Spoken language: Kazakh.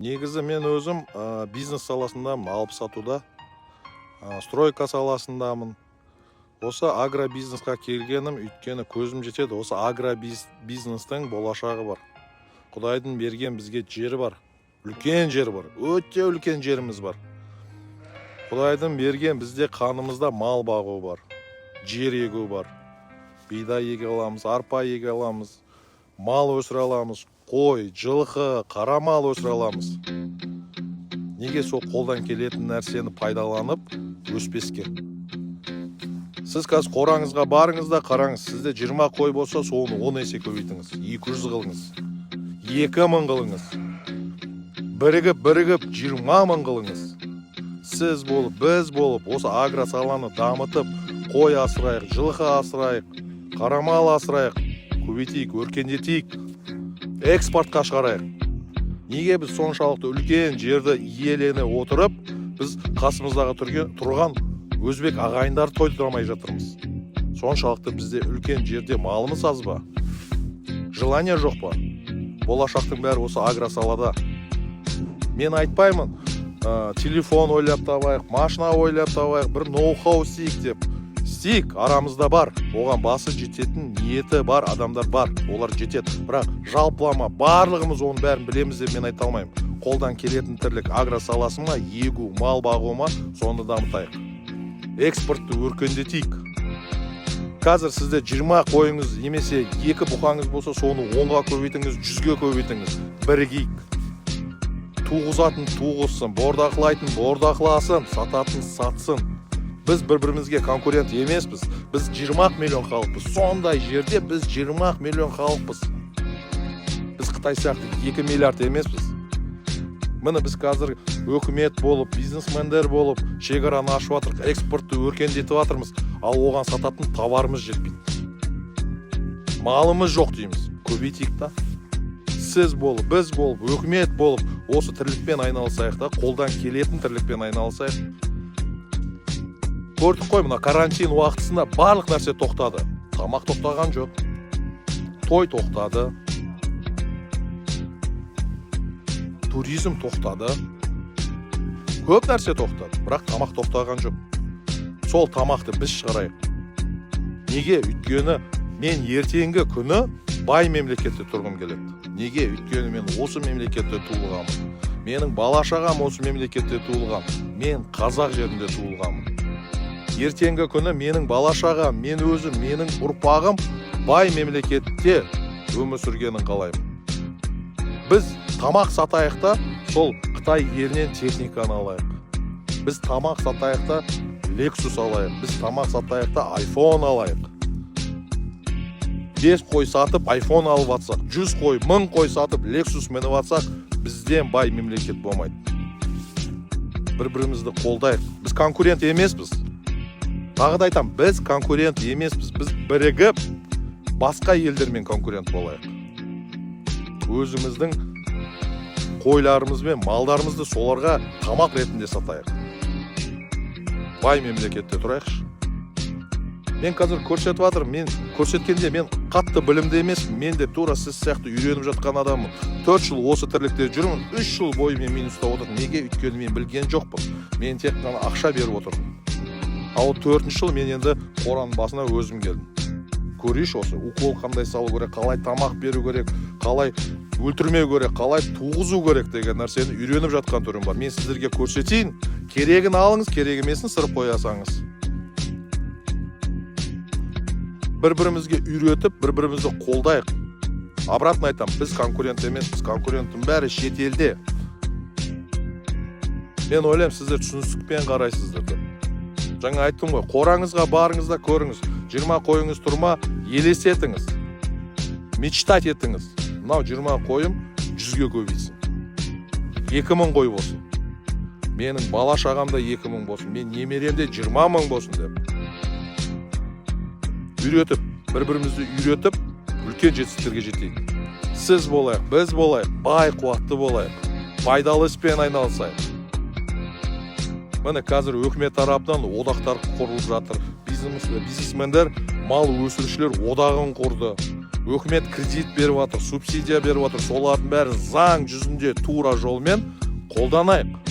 Негізі мен өзім бизнес саласындамын, алып сатуда, стройка саласындамын. Осы агробизнесқа келгенім, өйткені көзім жетеді, осы агробизнестің болашағы бар. Құдайдың берген бізге жері бар, үлкен жер бар, өте үлкен жеріміз бар. Құдайдың берген бізде қанымызда мал бағу бар, жер егу бар. Бидай еге аламыз, арпа еге аламыз, мал өсіре аламыз, қой, жылқы, қара мал өсіре аламыз. Неге сол қолдан келетін нәрсені пайдаланып өспеске? Сіз қазір қораңызға барыңыз да қараңыз, сізде 20 қой болса, соны 10 есе көбейтіңіз, 200 қылыңыз, 2000 қылыңыз, бірігіп 20 мың қылыңыз. Сіз болып, біз болып, осы агро саланы дамытып, қой асырайық, жылқы асырайық, қара мал асырайық, көбейтейік, өркендетейік, экспортқа шығарайық. Неге біз соншалықты үлкен жерді иелене отырып, біз қасымыздағы тұрған өзбек ағайындар тойдырамай жатырмыз? Соншалықты бізде үлкен жерде малымыз аз ба? Желание жоқ па? Болашақтың бәрі осы агро салада. Мен айтпаймын, телефон ойлап табайық, машина ойлап табайық, бір ноу-хау істейік деп. Істейік, арамызда бар. Оған басы жететін ниеті бар адамдар бар. Олар жетеді. Бірақ жалпылама барлығымыз оның бәрін білеміз деп мен айта алмаймын. Қолдан келетін тірлік агро саласы ма, егу, мал бағу ма, соны дамытайық. Экспортты өркендетейік. Қазір сізде 20 қойыңыз немесе 2 бұқаңыз болса, соны 10-ға көбейтіңіз, 100-ге көбейтіңіз. Бірігейік. Туғызатын туғызсын, бордақылайтын бордақыласын, сататын сатсын. Біз бір-бірімізге конкурент емеспіз. Біз 20 миллион халықпыз. Сондай жерде біз 20 миллион халықпыз. Біз Қытай сияқты 2 миллиард емеспіз. Міне біз қазір өкімет болып, бизнесмендер болып, шекараны ашып жатырмыз, экспортты өркендетіп жатырмыз. Ал оған сататын товарымыз жетпейді. Малымыз жоқ дейміз. Көбейтейік та. Сіз болып, біз болып, өкімет болып, осы тірлікпен айналысайық та, қолдан келетін тірлікпен айналысайық. Көрдік қой, мына карантин уақытысында барлық нәрсе тоқтады. Тамақ тоқтаған жоқ. Той тоқтады. Туризм тоқтады. Көп нәрсе тоқтады, бірақ тамақ тоқтаған жоқ. Сол тамақты біз шығарайық. Неге? Өйткені мен ертеңгі күні бай мемлекетте тұрғым келеді. Неге? Өйткені мен осы мемлекетте туылғанмын. Менің бала-шағам осы мемлекетте туылған. Мен қазақ жерінде туылғанмын. Ертеңгі күні менің бала-шағам, мен өзім, менің ұрпағым бай мемлекетте өмір сүргенін қалаймын. Біз тамақ сатайық та, сол Қытай елінен техниканы алайық. Біз тамақ сатайық та, Lexus алайық. Біз тамақ сатайық та, iPhone алайық. 5 қой сатып, iPhone алып атсақ, 100 қой, 1000 қой сатып, Lexus мініп атсақ, бізден бай мемлекет болмайды. Бір-бірімізді қолдайық. Біз конкурент емеспіз. Тағы да айтам, біз конкурент емеспіз. Біз бірігіп, басқа елдермен конкурент болайық. Өзіміздің қойларымыз бен малдарымызды соларға тамақ ретінде сатайық. Бай мемлекетте тұрайықшы. Мен қазір көрсетіп жатырмын. Мен көрсеткенде мен қатты білімді емеспін. Мен де тура сіз сияқты үйреніп жатқан адаммын. 4 жыл осы тірлікте жүрмін. 3 жыл бойы мен минуста отырдым. Неге? Өйткені мен білген жоқпын. Мен тек қана ақша беріп отырдым. Ал 4-ші жыл мен енді қораның басына өзім келдім. Көрейші осы, укол қандай салу керек, қалай тамақ беру керек, қалай өлтірмеу керек, қалай туғызу керек деген нәрсені үйреніп жатқан түрім бар. Мен сіздерге көрсетейін, керегін алыңыз, керек емесін сырып қоясаңыз. Бір-бірімізге үйретіп, бір-бірімізді қолдайық. Обратно айтам, біз конкурент емес, біз конкуренттің бәрі шетелде. Мен ойлаймын, сіздер түсіністікпен қарайсыздар деп. Жаңа айттым ғой, қораңызға барыңыз да көріңіз. 20 қойыңыз тұрма, елестетіңіз. Мечтать етіңіз. Мынау 20 қойым 100-ге көбейтсін. 2000 қой болсын. Менің бала-шағамда 2000 болсын. Мен немеремде 20 мың болсын деп. Үйретіп, бір-бірімізді үйретіп, үлкен жетістіктерге жетейік. Сіз болайық, біз болайық, бай қуатты болайық. Пайдалы іспен айналысайық. Міне қазір өкімет тарапынан одақтар құрылып жатыр. Бизнесмендер, мал өсірушілер одағын құрды. өкімет кредит беріп жатыр, субсидия беріп жатыр, солардың бәрін заң жүзінде тура жолмен қолданайық.